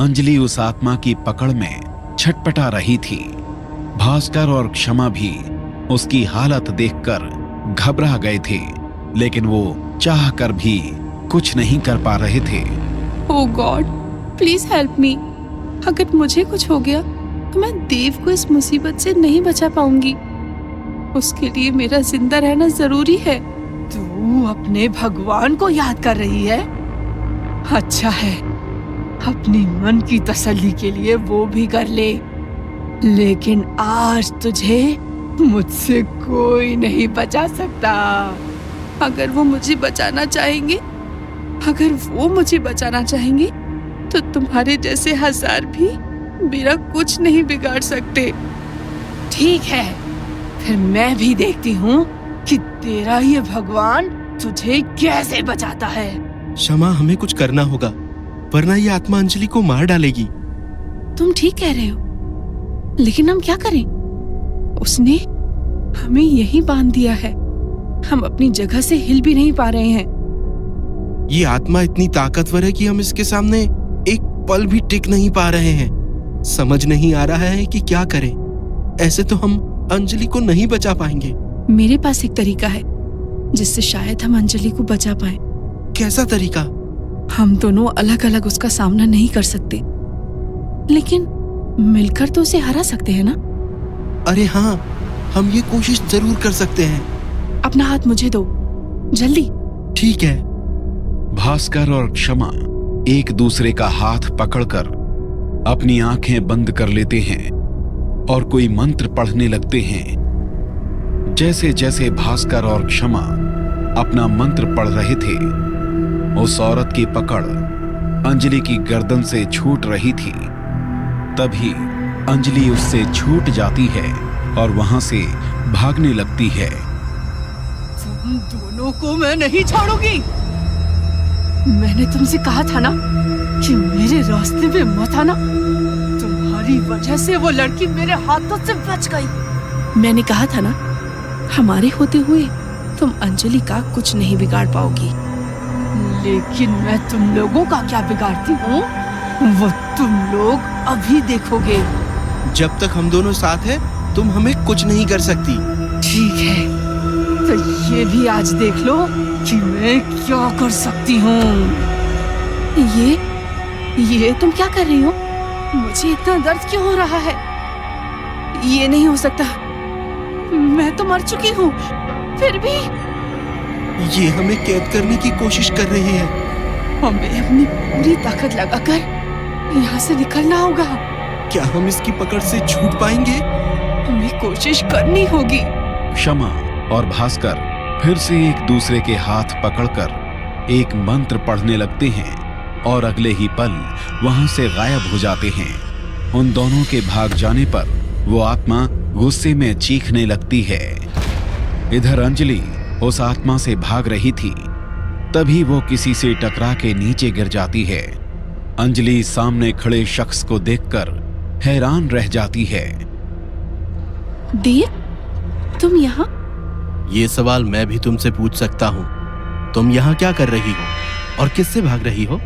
अंजलि उस आत्मा की पकड़ में छटपटा रही थी। भास्कर और क्षमा भी उसकी हालत देखकर घबरा गए थे, लेकिन वो चाह कर भी कुछ नहीं कर पा रहे थे। ओह गॉड, प्लीज हेल्प मी। अगर मुझे कुछ हो गया तो मैं देव को इस मुसीबत से नहीं बचा पाऊंगी। उसके लिए मेरा जिंदा रहना जरूरी है। तू अपने भगवान को याद कर रही है? अच्छा है, अपनी मन की तसल्ली के लिए वो भी कर ले। लेकिन आज तुझे मुझसे कोई नहीं बचा सकता। अगर वो मुझे बचाना चाहेंगे, तो तुम्हारे जैसे 1000 भी मेरा कुछ नहीं बिगाड़ सकते। ठीक है, फिर मैं भी देखती हूँ कि तेरा ये भगवान तुझे कैसे बचाता है। क्षमा, हमें कुछ करना होगा, वरना ये आत्मा अंजलि को मार डालेगी। तुम ठीक कह रहे हो, लेकिन हम क्या करें? उसने हमें यहीं बांध दिया है। हम अपनी जगह से हिल भी नहीं पा रहे हैं। ये आत्मा इतनी ताकतवर है कि हम इसके सामने एक पल भी टिक नहीं पा रहे हैं। समझ नहीं आ रहा है कि क्या करें। ऐसे तो हम अंजलि को नहीं बचा पाएंगे। मेरे पास एक तरीका है जिससे शायद हम अंजलि को बचा पाएं। कैसा तरीका? हम दोनों अलग अलग उसका सामना नहीं कर सकते, लेकिन मिलकर तो उसे हरा सकते हैं ना? अरे हाँ, हम ये कोशिश जरूर कर सकते हैं। अपना हाथ मुझे दो, जल्दी। ठीक है। भास्कर और क्षमा एक दूसरे का हाथ पकड़कर अपनी आंखें बंद कर लेते हैं और कोई मंत्र पढ़ने लगते हैं। जैसे जैसे भास्कर और क्षमा अपना मंत्र पढ़ रहे थे, उस औरत की पकड़ अंजलि की गर्दन से छूट रही थी। तभी अंजलि उससे छूट जाती है और वहां से भागने लगती है। तुम दोनों को मैं नहीं छोड़ूंगी। मैंने तुमसे कहा था ना कि मेरे रास्ते पे मत आना। तुम्हारी वजह से वो लड़की मेरे हाथों से बच गई। मैंने कहा था ना, हमारे होते हुए तुम अंजलि का कुछ नहीं बिगाड़ पाओगी। लेकिन मैं तुम लोगों का क्या बिगाड़ती हूँ, वो तुम लोग अभी देखोगे। जब तक हम दोनों साथ हैं, तुम हमें कुछ नहीं कर सकती। ठीक है, तो ये भी आज देख लो कि मैं क्या कर सकती हूँ। ये तुम क्या कर रही हो? मुझे इतना दर्द क्यों हो रहा है? ये नहीं हो सकता, मैं तो मर चुकी हूँ। फिर भी ये हमें कैद करने की कोशिश कर रही है। हमें अपनी पूरी ताकत लगाकर यहाँ से निकलना होगा। क्या हम इसकी पकड़ से छूट पाएंगे? हमें कोशिश करनी होगी। क्षमा और भास्कर फिर से एक दूसरे के हाथ पकड़कर एक मंत्र पढ़ने लगते हैं और अगले ही पल वहां से गायब हो जाते हैं। उन दोनों के भाग जाने पर वो आत्मा गुस्से में चीखने लगती है। इधर अंजलि उस आत्मा से भाग रही थी, तभी वो किसी से टकरा के नीचे गिर जाती है। अंजलि सामने खड़े शख्स को देखकर हैरान रह जाती है। देव, तुम यहाँ? ये सवाल मैं भी तुमसे पूछ सकता हूँ। तुम यहाँ क्या कर रही हो और किससे भाग रही हो?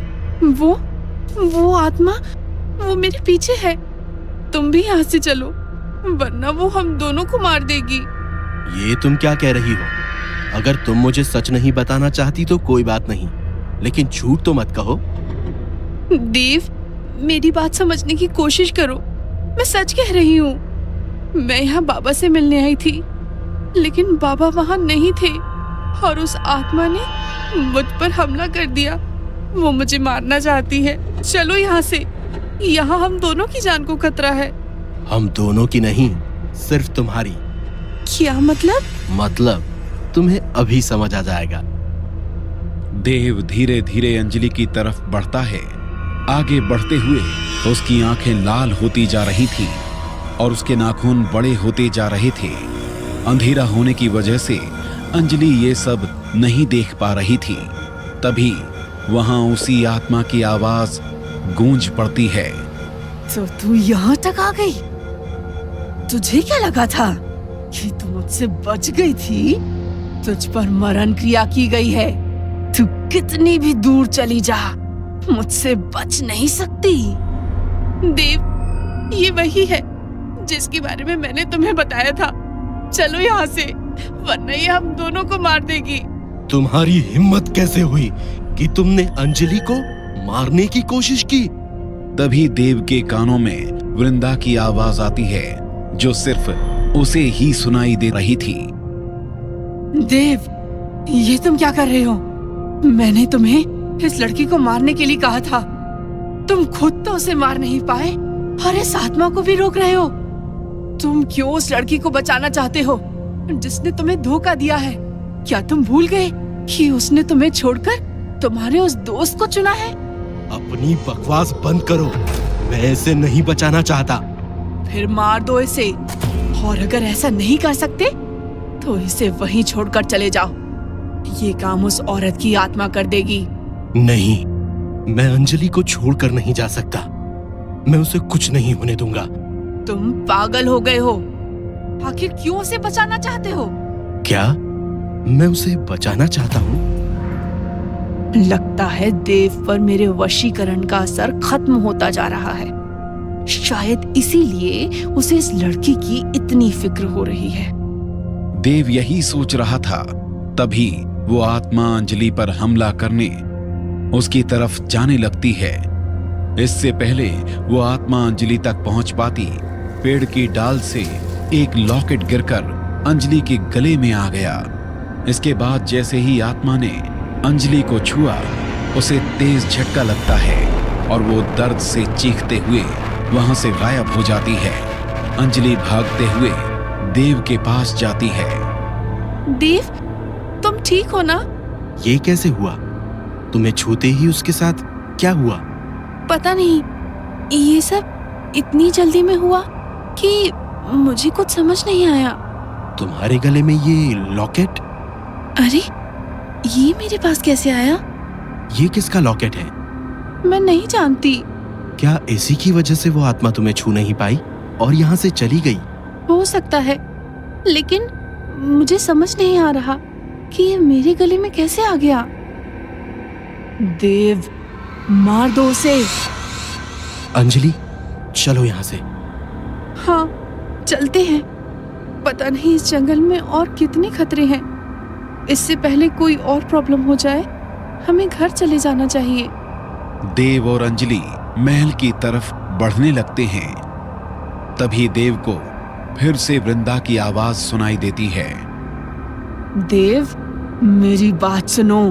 वो आत्मा, वो मेरे पीछे है। तुम भी यहाँ से चलो, वरना वो हम दोनों को मार देगी। ये तुम क्या कह रही हो? अगर तुम मुझे सच नहीं बताना चाहती तो कोई बात नहीं, लेकिन झूठ तो मत कहो। देव, मेरी बात समझने की कोशिश करो। मैं सच कह रही हूँ। मैं यहाँ बाबा से मिलने आई थी, लेकिन बाबा वहाँ नहीं थे और उस आत्मा ने मुझ पर हमला कर दिया। वो मुझे मारना चाहती है। चलो यहाँ से, यहाँ हम दोनों की जान को खतरा है। हम दोनों की नहीं, सिर्फ तुम्हारी। क्या मतलब? मतलब तुम्हें अभी समझ आ जाएगा। देव धीरे धीरे अंजलि की तरफ बढ़ता है। आगे बढ़ते हुए उसकी आंखें लाल होती जा रही थी और उसके नाखून बड़े होते जा रहे थे। अंधेरा होने की वजह से अंजलि ये सब नहीं देख पा रही थी। तभी वहां उसी आत्मा की आवाज गूंज पड़ती है। तो तू यहाँ तक आ गई? तुझे क्या लगा था कि तू मुझसे बच गई थी? तुझ पर मरण क्रिया की गई है। तू कितनी भी दूर चली जा, मुझसे बच नहीं सकती। देव, ये वही है जिसके बारे में मैंने तुम्हें बताया था। चलो यहाँ से, वरना ये हम दोनों को मार देगी। तुम्हारी हिम्मत कैसे हुई कि तुमने अंजलि को मारने की कोशिश की? तभी देव के कानों में वृंदा की आवाज आती है, जो सिर्फ उसे ही सुनाई दे रही थी। देव, ये तुम क्या कर रहे हो? मैंने तुम्हें इस लड़की को मारने के लिए कहा था। तुम खुद तो उसे मार नहीं पाए और इस आत्मा को भी रोक रहे हो। तुम क्यों उस लड़की को बचाना चाहते हो जिसने तुम्हें धोखा दिया है? क्या तुम भूल गए कि उसने तुम्हें छोड़कर तुम्हारे उस दोस्त को चुना है? अपनी बकवास बंद करो। मैं इसे नहीं बचाना चाहता। फिर मार दो इसे, और अगर ऐसा नहीं कर सकते तो इसे वहीं छोड़कर चले जाओ। ये काम उस औरत की आत्मा कर देगी। नहीं, मैं अंजलि को छोड़कर नहीं जा सकता। मैं उसे कुछ नहीं होने दूंगा। तुम पागल हो गए हो। आखिर क्यों उसे बचाना चाहते हो? क्या मैं उसे बचाना चाहता हूँ? लगता है देव पर मेरे वशीकरण का असर खत्म होता जा रहा है। शायद इसीलिए उसे इस लड़की की इतनी फिक्र हो रही है। देव यही सोच रहा था, तभी वो आत्मा अंजलि पर हमला करने उसकी तरफ जाने लगती है। इससे पहले वो आत्मा अंजलि तक पहुंच पाती, पेड़ की डाल से एक लॉकेट गिरकर अंजलि के गले में आ गया। इसके बाद जैसे ही आत्मा ने अंजलि को छुआ, उसे तेज झटका लगता है और वो दर्द से चीखते हुए वहां से गायब हो जाती है। अंजलि भागते हुए देव के पास जाती है। देव, तुम ठीक हो ना? ये कैसे हुआ? तुम्हें छूते ही उसके साथ क्या हुआ? पता नहीं, ये सब इतनी जल्दी में हुआ कि मुझे कुछ समझ नहीं आया। तुम्हारे गले में ये लॉकेट? अरे, ये मेरे पास कैसे आया? ये किसका लॉकेट है? मैं नहीं जानती। क्या इसी की वजह से वो आत्मा तुम्हें छू नहीं पाई और यहाँ से चली गई? हो सकता है, लेकिन मुझे समझ नहीं आ रहा कि ये मेरे गले में कैसे आ गया। देव, मार दो उसे। अंजलि, चलो यहाँ से। हाँ, चलते हैं। पता नहीं इस जंगल में और कितने खतरे हैं। इससे पहले कोई और प्रॉब्लम हो जाए, हमें घर चले जाना चाहिए। देव और अंजलि महल की तरफ बढ़ने लगते हैं। तभी देव को फिर से वृंदा की आवाज सुनाई देती है। देव, मेरी बात सुनो,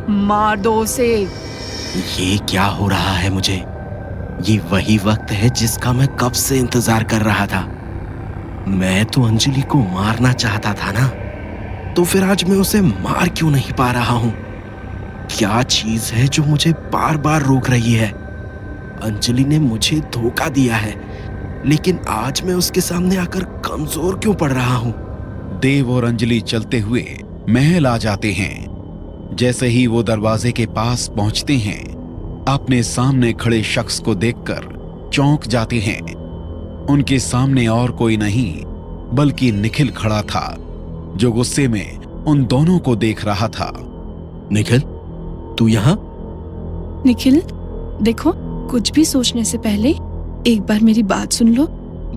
मार दो उसे। ये क्या हो रहा है मुझे? ये वही वक्त है जिसका मैं कब से इंतजार कर रहा था। मैं तो अंजलि को मारना चाहता था ना, तो फिर आज मैं उसे मार क्यों नहीं पा रहा हूँ? क्या चीज है जो मुझे बार बार रोक रही है? अंजलि ने मुझे धोखा दिया है, लेकिन आज मैं उसके सामने आकर कमजोर क्यों पड़ रहा हूँ? देव और अंजलि चलते हुए महल आ जाते हैं। जैसे ही वो दरवाजे के पास पहुंचते हैं, अपने सामने खड़े शख्स को देखकर चौंक जाते हैं। उनके सामने और कोई नहीं बल्कि निखिल खड़ा था, जो गुस्से में उन दोनों को देख रहा था। निखिल, तू यहाँ? निखिल, देखो, कुछ भी सोचने से पहले एक बार मेरी बात सुन लो।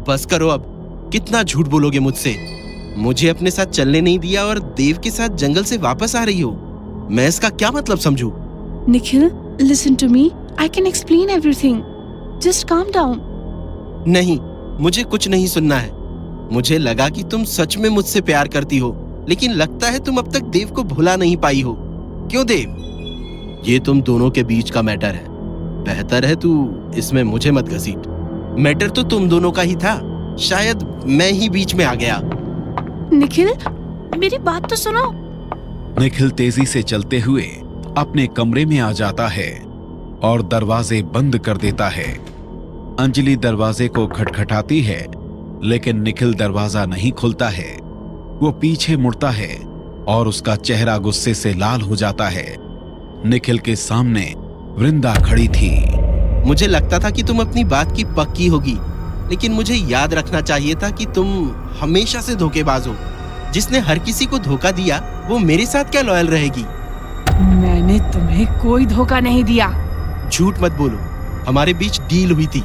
बस करो अब। कितना झूठ बोलोगे मुझसे? मुझे अपने साथ चलने नहीं दिया और देव के साथ जंगल से वापस आ रही हो। मैं इसका क्या मतलब समझूं? Nikhil, listen to me, I can explain everything, just calm down. नहीं, मुझे कुछ नहीं सुनना है। मुझे लगा कि तुम सच में मुझसे प्यार करती हो, लेकिन लगता है तुम अब तक देव को भुला नहीं पाई हो। क्यों देव? ये तुम दोनों के बीच का मैटर है। बेहतर है तू इसमें मुझे मत घसीट। मैटर तो तुम दोनों का ही था, शायद मैं ही बीच में आ गया। निखिल, मेरी बात तो सुनो। निखिल तेजी से चलते हुए अपने कमरे में आ जाता है और दरवाजे बंद कर देता है। अंजलि दरवाजे को खटखटाती है, लेकिन निखिल दरवाजा नहीं खोलता है। वो पीछे मुड़ता है और उसका चेहरा गुस्से से लाल हो जाता है। निखिल के सामने वृंदा खड़ी थी। मुझे लगता था कि तुम अपनी बात की पक्की होगी, लेकिन मुझे याद रखना चाहिए था कि तुम हमेशा से धोखेबाज हो। जिसने हर किसी को धोखा दिया, वो मेरे साथ क्या लॉयल रहेगी? मैंने तुम्हें कोई धोखा नहीं दिया। झूठ मत बोलो। हमारे बीच डील हुई थी।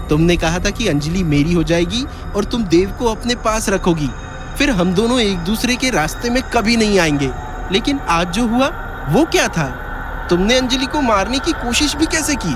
तुमने कहा था कि अंजलि मेरी हो जाएगी और तुम देव को अपने पास रखोगी, फिर हम दोनों एक दूसरे के रास्ते में कभी नहीं आएंगे। लेकिन आज जो हुआ वो क्या था? तुमने अंजलि को मारने की कोशिश भी कैसे की?